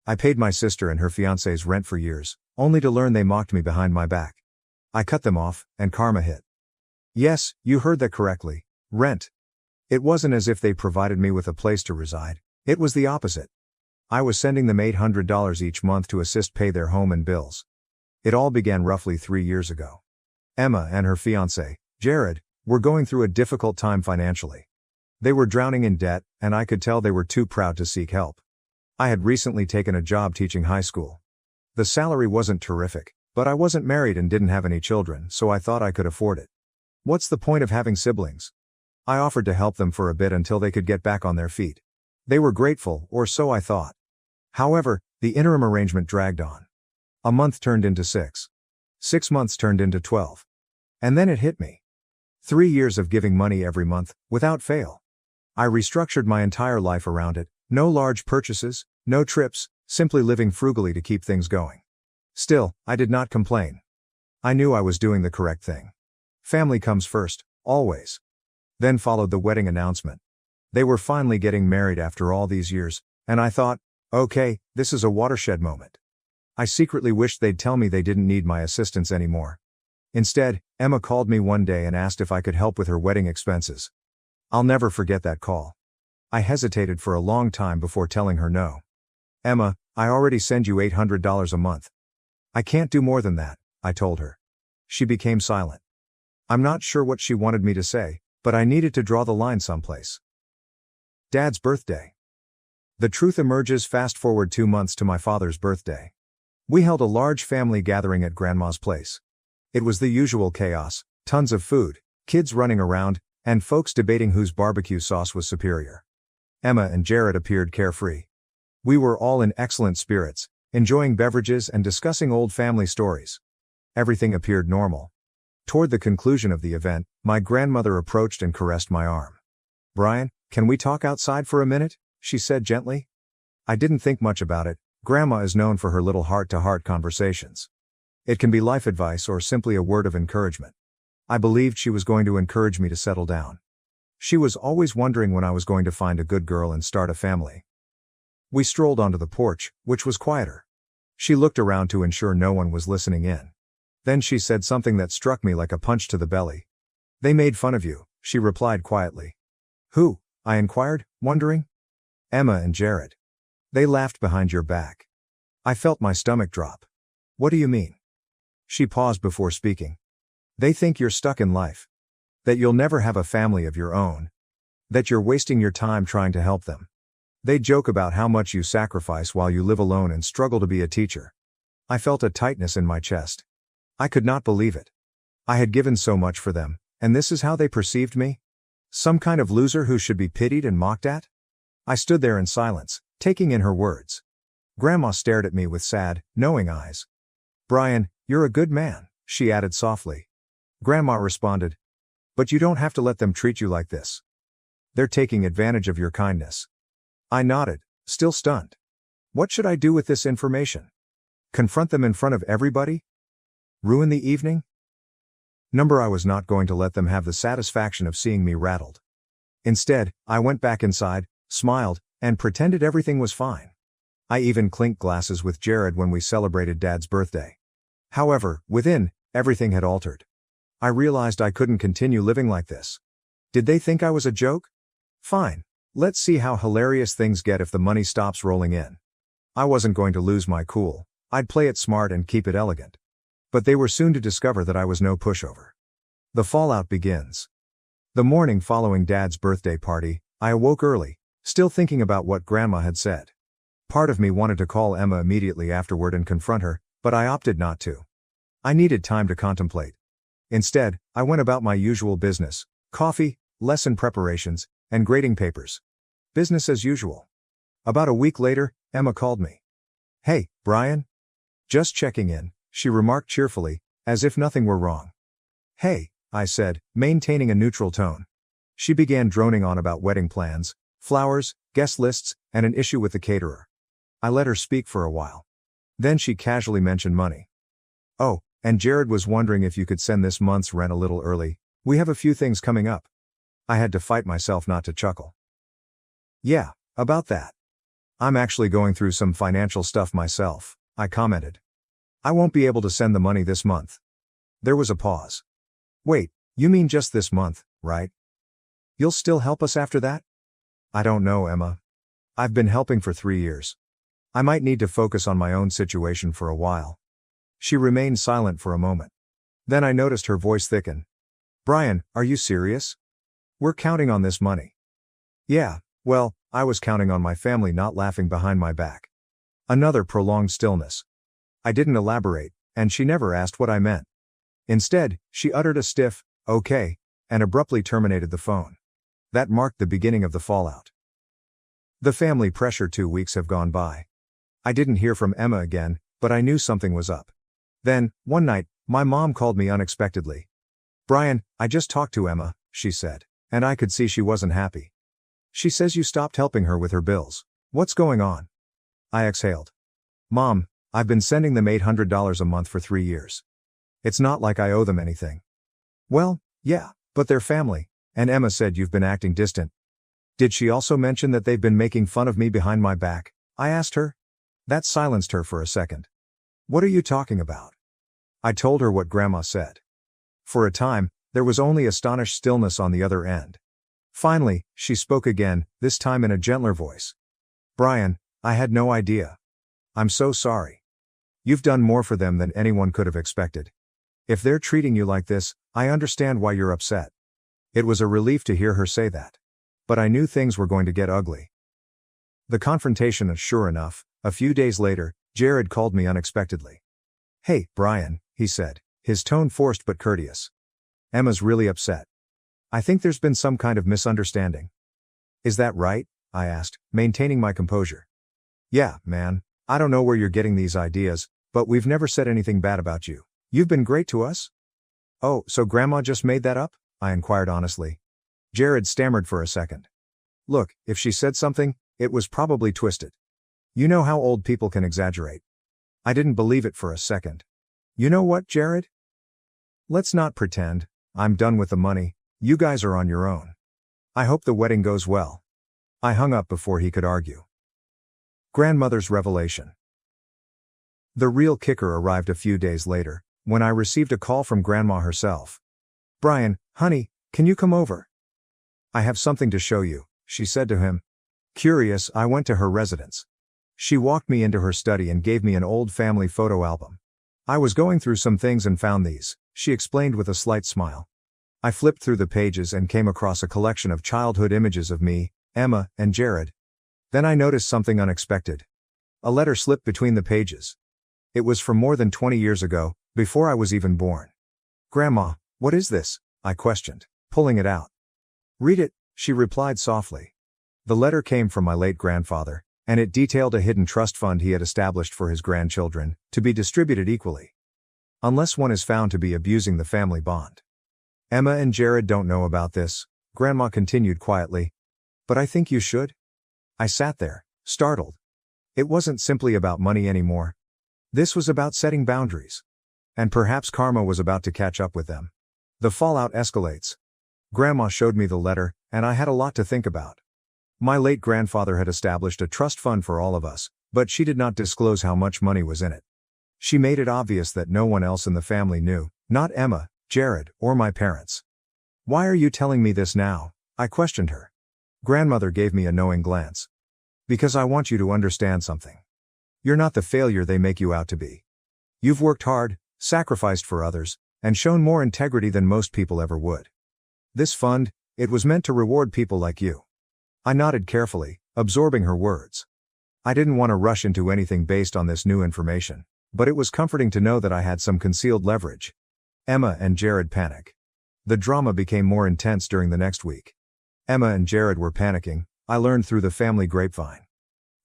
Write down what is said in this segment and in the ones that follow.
I paid my sister and her fiancé's rent for years, only to learn they mocked me behind my back. I cut them off, and karma hit. Yes, you heard that correctly. Rent. It wasn't as if they provided me with a place to reside. It was the opposite. I was sending them $800 each month to assist pay their home and bills. It all began roughly 3 years ago. Emma and her fiancé, Jared, were going through a difficult time financially. They were drowning in debt, and I could tell they were too proud to seek help. I had recently taken a job teaching high school. The salary wasn't terrific, but I wasn't married and didn't have any children, so I thought I could afford it. What's the point of having siblings? I offered to help them for a bit until they could get back on their feet. They were grateful, or so I thought. However, the interim arrangement dragged on. A month turned into 6. 6 months turned into 12. And then it hit me. 3 years of giving money every month, without fail. I restructured my entire life around it, no large purchases, no trips, simply living frugally to keep things going. Still, I did not complain. I knew I was doing the correct thing. Family comes first, always. Then followed the wedding announcement. They were finally getting married after all these years, and I thought, okay, this is a watershed moment. I secretly wished they'd tell me they didn't need my assistance anymore. Instead, Emma called me one day and asked if I could help with her wedding expenses. I'll never forget that call. I hesitated for a long time before telling her no. Emma, I already send you $800 a month. I can't do more than that, I told her. She became silent. I'm not sure what she wanted me to say, but I needed to draw the line someplace. Dad's birthday. The truth emerges. Fast forward 2 months to my father's birthday. We held a large family gathering at Grandma's place. It was the usual chaos, tons of food, kids running around, and folks debating whose barbecue sauce was superior. Emma and Jared appeared carefree. We were all in excellent spirits, enjoying beverages and discussing old family stories. Everything appeared normal. Toward the conclusion of the event, my grandmother approached and caressed my arm. "Brian, can we talk outside for a minute?" she said gently. I didn't think much about it. Grandma is known for her little heart-to-heart conversations. It can be life advice or simply a word of encouragement. I believed she was going to encourage me to settle down. She was always wondering when I was going to find a good girl and start a family. We strolled onto the porch, which was quieter. She looked around to ensure no one was listening in. Then she said something that struck me like a punch to the belly. "They made fun of you," she replied quietly. "Who?" I inquired, wondering. "Emma and Jared. They laughed behind your back." I felt my stomach drop. "What do you mean?" She paused before speaking. "They think you're stuck in life. That you'll never have a family of your own. That you're wasting your time trying to help them. They joke about how much you sacrifice while you live alone and struggle to be a teacher." I felt a tightness in my chest. I could not believe it. I had given so much for them, and this is how they perceived me? Some kind of loser who should be pitied and mocked at? I stood there in silence, taking in her words. Grandma stared at me with sad, knowing eyes. "Brian, you're a good man," she added softly. Grandma responded, "But you don't have to let them treat you like this. They're taking advantage of your kindness." I nodded, still stunned. What should I do with this information? Confront them in front of everybody? Ruin the evening? I was not going to let them have the satisfaction of seeing me rattled. Instead, I went back inside, smiled, and pretended everything was fine. I even clinked glasses with Jared when we celebrated Dad's birthday. However, within, everything had altered. I realized I couldn't continue living like this. Did they think I was a joke? Fine. Let's see how hilarious things get if the money stops rolling in. I wasn't going to lose my cool. I'd play it smart and keep it elegant. But they were soon to discover that I was no pushover. The fallout begins. The morning following Dad's birthday party, I awoke early, still thinking about what Grandma had said. Part of me wanted to call Emma immediately afterward and confront her, but I opted not to. I needed time to contemplate. Instead, I went about my usual business: coffee, lesson preparations, and grading papers. Business as usual. About a week later, Emma called me. "Hey, Brian. Just checking in," she remarked cheerfully, as if nothing were wrong. "Hey," I said, maintaining a neutral tone. She began droning on about wedding plans, flowers, guest lists, and an issue with the caterer. I let her speak for a while. Then she casually mentioned money. "Oh, and Jared was wondering if you could send this month's rent a little early. We have a few things coming up." I had to fight myself not to chuckle. "Yeah, about that. I'm actually going through some financial stuff myself, I commented. I won't be able to send the money this month. There was a pause. Wait, you mean just this month, right? You'll still help us after that? I don't know, Emma. I've been helping for 3 years. I might need to focus on my own situation for a while. She remained silent for a moment. Then I noticed her voice thicken. Brian, are you serious? We're counting on this money. Yeah, well, I was counting on my family not laughing behind my back. Another prolonged stillness. I didn't elaborate, and she never asked what I meant. Instead, she uttered a stiff, okay, and abruptly terminated the phone. That marked the beginning of the fallout. The family pressure 2 weeks have gone by. I didn't hear from Emma again, but I knew something was up. Then, one night, my mom called me unexpectedly. Brian, I just talked to Emma, she said, and I could see she wasn't happy. She says you stopped helping her with her bills. What's going on? I exhaled. Mom, I've been sending them $800 a month for 3 years. It's not like I owe them anything. Well, yeah, but they're family, and Emma said you've been acting distant. Did she also mention that they've been making fun of me behind my back? I asked her. That silenced her for a second. What are you talking about? I told her what Grandma said. For a time, there was only astonished stillness on the other end. Finally, she spoke again, this time in a gentler voice. Brian, I had no idea. I'm so sorry. You've done more for them than anyone could have expected. If they're treating you like this, I understand why you're upset. It was a relief to hear her say that. But I knew things were going to get ugly. The confrontation, sure enough, a few days later, Jared called me unexpectedly. Hey, Brian, he said, his tone forced but courteous. Emma's really upset. I think there's been some kind of misunderstanding. Is that right? I asked, maintaining my composure. Yeah, man, I don't know where you're getting these ideas, but we've never said anything bad about you. You've been great to us? Oh, so Grandma just made that up? I inquired honestly. Jared stammered for a second. Look, if she said something, it was probably twisted. You know how old people can exaggerate. I didn't believe it for a second. You know what, Jared? Let's not pretend. I'm done with the money. You guys are on your own. I hope the wedding goes well. I hung up before he could argue. Grandmother's revelation. The real kicker arrived a few days later, when I received a call from Grandma herself. Brian, honey, can you come over? I have something to show you, she said to him. Curious, I went to her residence. She walked me into her study and gave me an old family photo album. I was going through some things and found these, she explained with a slight smile. I flipped through the pages and came across a collection of childhood images of me, Emma, and Jared. Then I noticed something unexpected. A letter slipped between the pages. It was from more than 20 years ago, before I was even born. Grandma, what is this? I questioned, pulling it out. Read it, she replied softly. The letter came from my late grandfather, and it detailed a hidden trust fund he had established for his grandchildren, to be distributed equally. Unless one is found to be abusing the family bond. Emma and Jared don't know about this, Grandma continued quietly. But I think you should. I sat there, startled. It wasn't simply about money anymore. This was about setting boundaries. And perhaps karma was about to catch up with them. The fallout escalates. Grandma showed me the letter, and I had a lot to think about. My late grandfather had established a trust fund for all of us, but she did not disclose how much money was in it. She made it obvious that no one else in the family knew, not Emma, Jared, or my parents. Why are you telling me this now? I questioned her. Grandmother gave me a knowing glance. Because I want you to understand something. You're not the failure they make you out to be. You've worked hard, sacrificed for others, and shown more integrity than most people ever would. This fund, it was meant to reward people like you. I nodded carefully, absorbing her words. I didn't want to rush into anything based on this new information, but it was comforting to know that I had some concealed leverage. Emma and Jared panic. The drama became more intense during the next week. Emma and Jared were panicking, I learned through the family grapevine.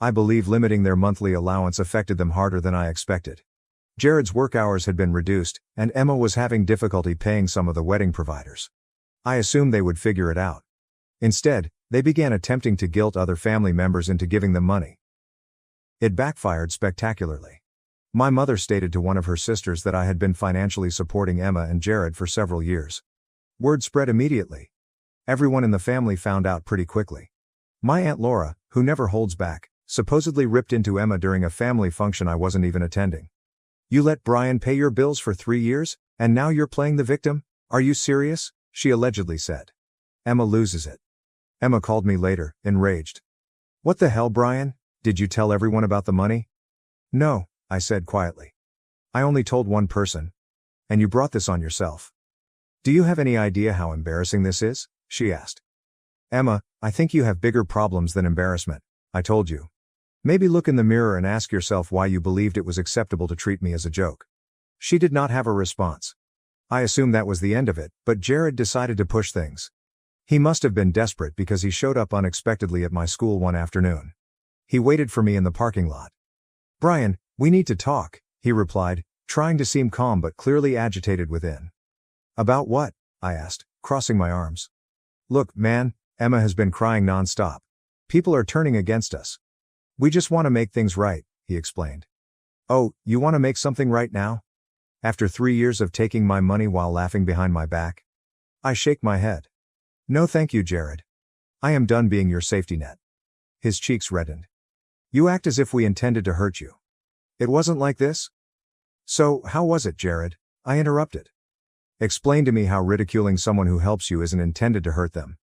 I believe limiting their monthly allowance affected them harder than I expected. Jared's work hours had been reduced, and Emma was having difficulty paying some of the wedding providers. I assumed they would figure it out. Instead, they began attempting to guilt other family members into giving them money. It backfired spectacularly. My mother stated to one of her sisters that I had been financially supporting Emma and Jared for several years. Word spread immediately. Everyone in the family found out pretty quickly. My Aunt Laura, who never holds back, supposedly ripped into Emma during a family function I wasn't even attending. You let Brian pay your bills for 3 years, and now you're playing the victim? Are you serious? She allegedly said. Emma loses it. Emma called me later, enraged. What the hell, Brian? Did you tell everyone about the money? No, I said quietly. I only told one person. And you brought this on yourself. Do you have any idea how embarrassing this is? She asked. Emma, I think you have bigger problems than embarrassment, I told you. Maybe look in the mirror and ask yourself why you believed it was acceptable to treat me as a joke. She did not have a response. I assumed that was the end of it, but Jared decided to push things. He must have been desperate because he showed up unexpectedly at my school one afternoon. He waited for me in the parking lot. Brian, we need to talk, he replied, trying to seem calm but clearly agitated within. About what? I asked, crossing my arms. Look, man, Emma has been crying nonstop. People are turning against us. We just want to make things right, he explained. Oh, you want to make something right now? After 3 years of taking my money while laughing behind my back? I shake my head. No thank you, Jared. I am done being your safety net. His cheeks reddened. You act as if we intended to hurt you. It wasn't like this? So, how was it, Jared? I interrupted. Explain to me how ridiculing someone who helps you isn't intended to hurt them.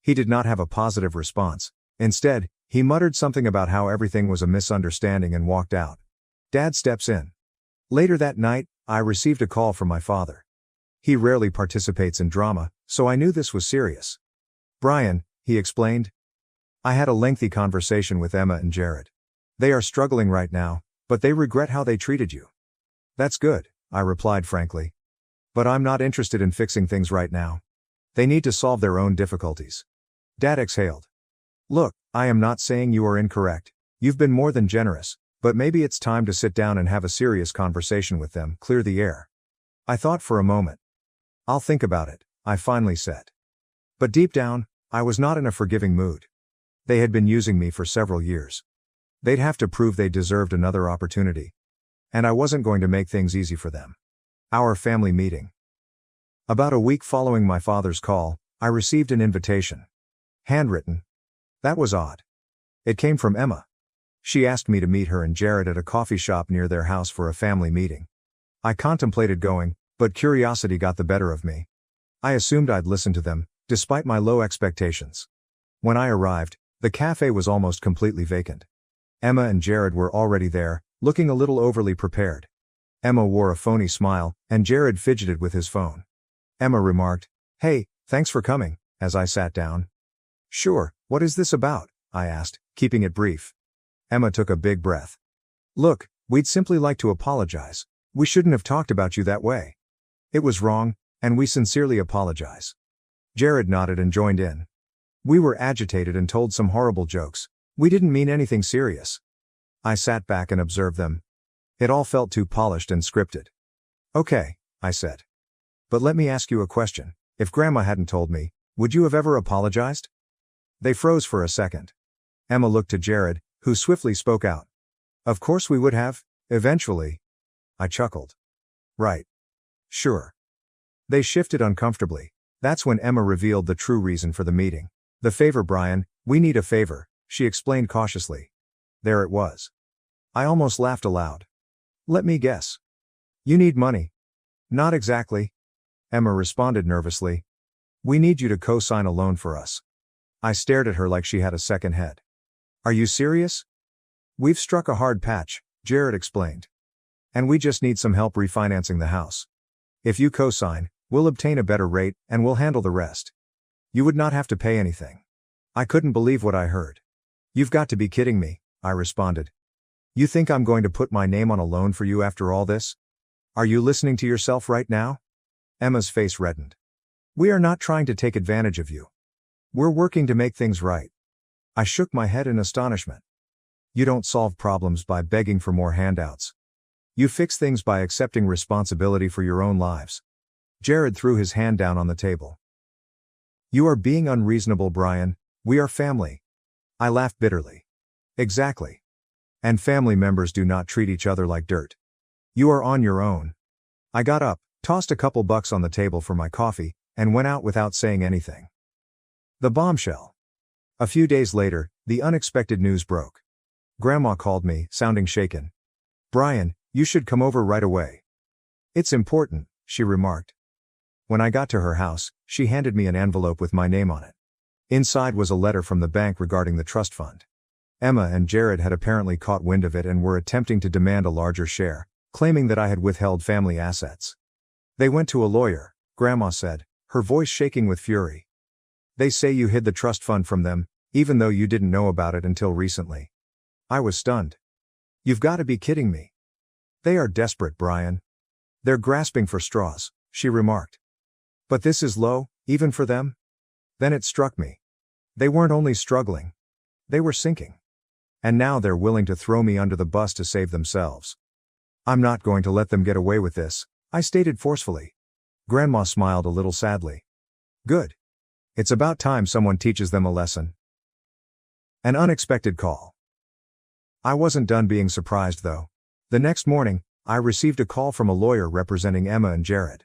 He did not have a positive response. Instead, he muttered something about how everything was a misunderstanding and walked out. Dad steps in. Later that night, I received a call from my father. He rarely participates in drama, so I knew this was serious. Brian, he explained. I had a lengthy conversation with Emma and Jared. They are struggling right now, but they regret how they treated you. That's good, I replied frankly. But I'm not interested in fixing things right now. They need to solve their own difficulties. Dad exhaled. Look, I am not saying you are incorrect. You've been more than generous, but maybe it's time to sit down and have a serious conversation with them, clear the air. I thought for a moment. I'll think about it, I finally said. But deep down, I was not in a forgiving mood. They had been using me for several years. They'd have to prove they deserved another opportunity. And I wasn't going to make things easy for them. Our family meeting. About a week following my father's call, I received an invitation. Handwritten. That was odd. It came from Emma. She asked me to meet her and Jared at a coffee shop near their house for a family meeting. I contemplated going, but curiosity got the better of me. I assumed I'd listen to them, despite my low expectations. When I arrived, the cafe was almost completely vacant. Emma and Jared were already there, looking a little overly prepared. Emma wore a phony smile, and Jared fidgeted with his phone. Emma remarked, "Hey, thanks for coming," as I sat down. "Sure, what is this about?" I asked, keeping it brief. Emma took a big breath. "Look, we'd simply like to apologize. We shouldn't have talked about you that way. It was wrong, and we sincerely apologize." Jared nodded and joined in. We were agitated and told some horrible jokes. We didn't mean anything serious. I sat back and observed them. It all felt too polished and scripted. "Okay," I said. "But let me ask you a question. If Grandma hadn't told me, would you have ever apologized?" They froze for a second. Emma looked to Jared, who swiftly spoke out. "Of course we would have, eventually." I chuckled. "Right. Sure." They shifted uncomfortably. That's when Emma revealed the true reason for the meeting. "The favor, Brian, we need a favor," she explained cautiously. There it was. I almost laughed aloud. "Let me guess. You need money." "Not exactly," Emma responded nervously. "We need you to co-sign a loan for us." I stared at her like she had a second head. "Are you serious?" "We've struck a hard patch," Jared explained. "And we just need some help refinancing the house. If you co-sign, we'll obtain a better rate, and we'll handle the rest. You would not have to pay anything." I couldn't believe what I heard. "You've got to be kidding me," I responded. "You think I'm going to put my name on a loan for you after all this? Are you listening to yourself right now?" Emma's face reddened. "We are not trying to take advantage of you. We're working to make things right." I shook my head in astonishment. "You don't solve problems by begging for more handouts. You fix things by accepting responsibility for your own lives." Jared threw his hand down on the table. "You are being unreasonable, Brian. We are family." I laughed bitterly. "Exactly. And family members do not treat each other like dirt. You are on your own." I got up, tossed a couple bucks on the table for my coffee, and went out without saying anything. The bombshell. A few days later, the unexpected news broke. Grandma called me, sounding shaken. "Brian, you should come over right away." "It's important," she remarked. When I got to her house, she handed me an envelope with my name on it. Inside was a letter from the bank regarding the trust fund. Emma and Jared had apparently caught wind of it and were attempting to demand a larger share, claiming that I had withheld family assets. "They went to a lawyer," Grandma said, her voice shaking with fury. "They say you hid the trust fund from them, even though you didn't know about it until recently." I was stunned. "You've got to be kidding me." "They are desperate, Brian. They're grasping for straws," she remarked. "But this is low, even for them?" Then it struck me. They weren't only struggling. They were sinking. And now they're willing to throw me under the bus to save themselves. "I'm not going to let them get away with this," I stated forcefully. Grandma smiled a little sadly. "Good. It's about time someone teaches them a lesson." An unexpected call. I wasn't done being surprised though. The next morning, I received a call from a lawyer representing Emma and Jared.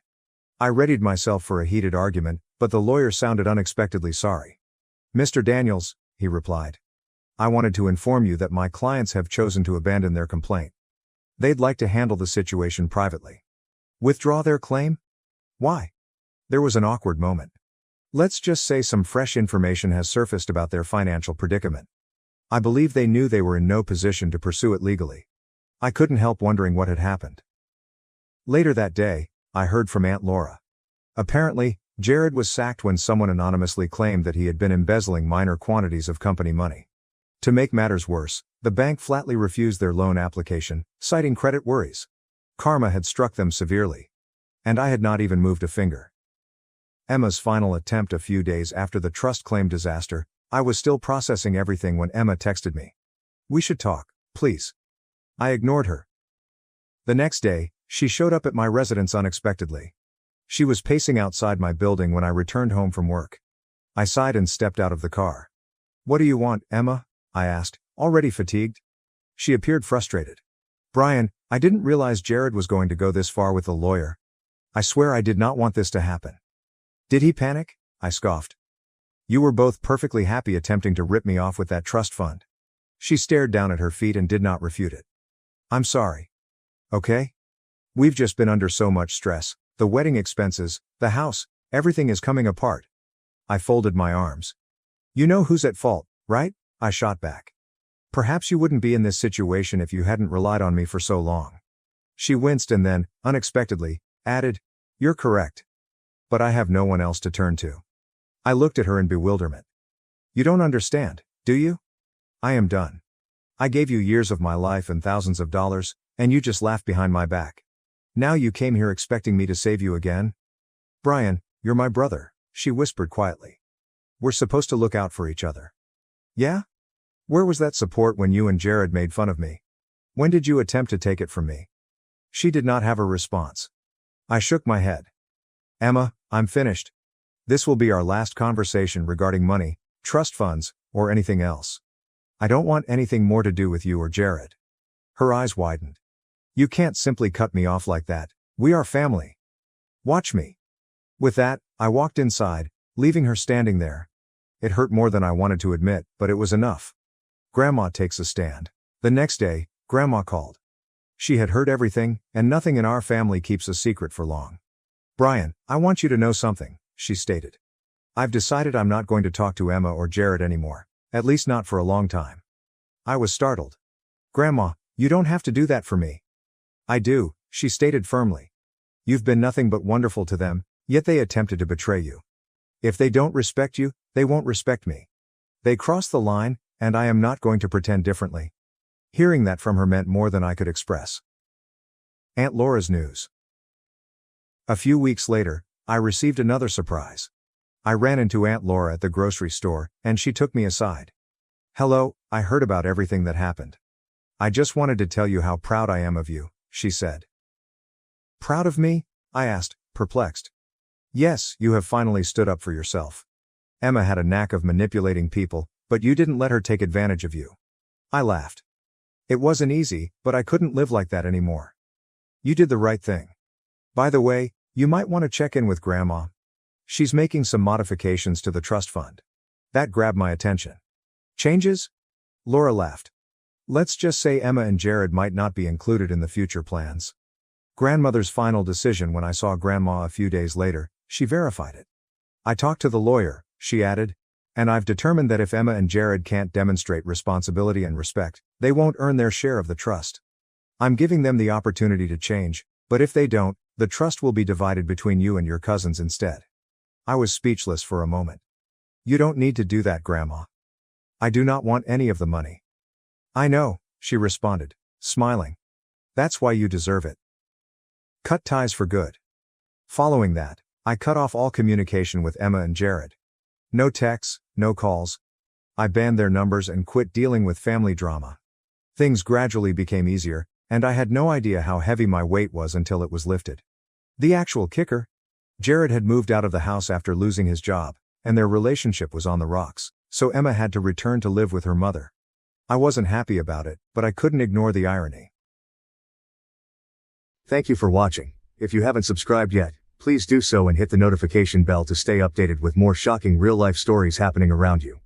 I readied myself for a heated argument, but the lawyer sounded unexpectedly sorry. "Mr. Daniels," he replied. "I wanted to inform you that my clients have chosen to abandon their complaint. They'd like to handle the situation privately." "Withdraw their claim? Why?" There was an awkward moment. "Let's just say some fresh information has surfaced about their financial predicament. I believe they knew they were in no position to pursue it legally." I couldn't help wondering what had happened. Later that day, I heard from Aunt Laura. Apparently, Jared was sacked when someone anonymously claimed that he had been embezzling minor quantities of company money. To make matters worse, the bank flatly refused their loan application, citing credit worries. Karma had struck them severely. And I had not even moved a finger. Emma's final attempt a few days after the trust claim disaster, I was still processing everything when Emma texted me. "We should talk, please." I ignored her. The next day, she showed up at my residence unexpectedly. She was pacing outside my building when I returned home from work. I sighed and stepped out of the car. "What do you want, Emma?" I asked, already fatigued. She appeared frustrated. "Brian, I didn't realize Jared was going to go this far with the lawyer. I swear I did not want this to happen." "Did he panic?" I scoffed. "You were both perfectly happy attempting to rip me off with that trust fund." She stared down at her feet and did not refute it. "I'm sorry. Okay? We've just been under so much stress, the wedding expenses, the house, everything is coming apart." I folded my arms. "You know who's at fault, right?" I shot back. "Perhaps you wouldn't be in this situation if you hadn't relied on me for so long." She winced and then, unexpectedly, added, "You're correct. But I have no one else to turn to." I looked at her in bewilderment. "You don't understand, do you? I am done. I gave you years of my life and thousands of dollars, and you just laughed behind my back. Now you came here expecting me to save you again?" "Brian, you're my brother," she whispered quietly. "We're supposed to look out for each other." "Yeah? Where was that support when you and Jared made fun of me? When did you attempt to take it from me?" She did not have a response. I shook my head. "Emma, I'm finished. This will be our last conversation regarding money, trust funds, or anything else. I don't want anything more to do with you or Jared." Her eyes widened. "You can't simply cut me off like that. We are family. Watch me." With that, I walked inside, leaving her standing there. It hurt more than I wanted to admit, but it was enough. Grandma takes a stand. The next day, Grandma called. She had heard everything, and nothing in our family keeps a secret for long. "Brian, I want you to know something," she stated. "I've decided I'm not going to talk to Emma or Jared anymore, at least not for a long time." I was startled. "Grandma, you don't have to do that for me." "I do," she stated firmly. "You've been nothing but wonderful to them, yet they attempted to betray you. If they don't respect you, they won't respect me. They crossed the line, and I am not going to pretend differently." Hearing that from her meant more than I could express. Aunt Laura's news. A few weeks later, I received another surprise. I ran into Aunt Laura at the grocery store, and she took me aside. "Hello, I heard about everything that happened. I just wanted to tell you how proud I am of you," she said. "Proud of me?" I asked, perplexed. "Yes, you have finally stood up for yourself. Emma had a knack of manipulating people, but you didn't let her take advantage of you." I laughed. "It wasn't easy, but I couldn't live like that anymore. You did the right thing. By the way, you might want to check in with Grandma. She's making some modifications to the trust fund." That grabbed my attention. "Changes?" Laura laughed. Let's just say Emma and Jared might not be included in the future plans. Grandmother's final decision. When I saw Grandma a few days later, she verified it. I talked to the lawyer, she added, and I've determined that if Emma and Jared can't demonstrate responsibility and respect, they won't earn their share of the trust. I'm giving them the opportunity to change, but if they don't, the trust will be divided between you and your cousins instead. I was speechless for a moment. You don't need to do that, Grandma. I do not want any of the money. I know, she responded, smiling. That's why you deserve it. Cut ties for good. Following that, I cut off all communication with Emma and Jared. No texts, no calls. I banned their numbers and quit dealing with family drama. Things gradually became easier, and I had no idea how heavy my weight was until it was lifted. The actual kicker? Jared had moved out of the house after losing his job, and their relationship was on the rocks, so Emma had to return to live with her mother. I wasn't happy about it, but I couldn't ignore the irony. Thank you for watching. If you haven't subscribed yet, please do so and hit the notification bell to stay updated with more shocking real-life stories happening around you.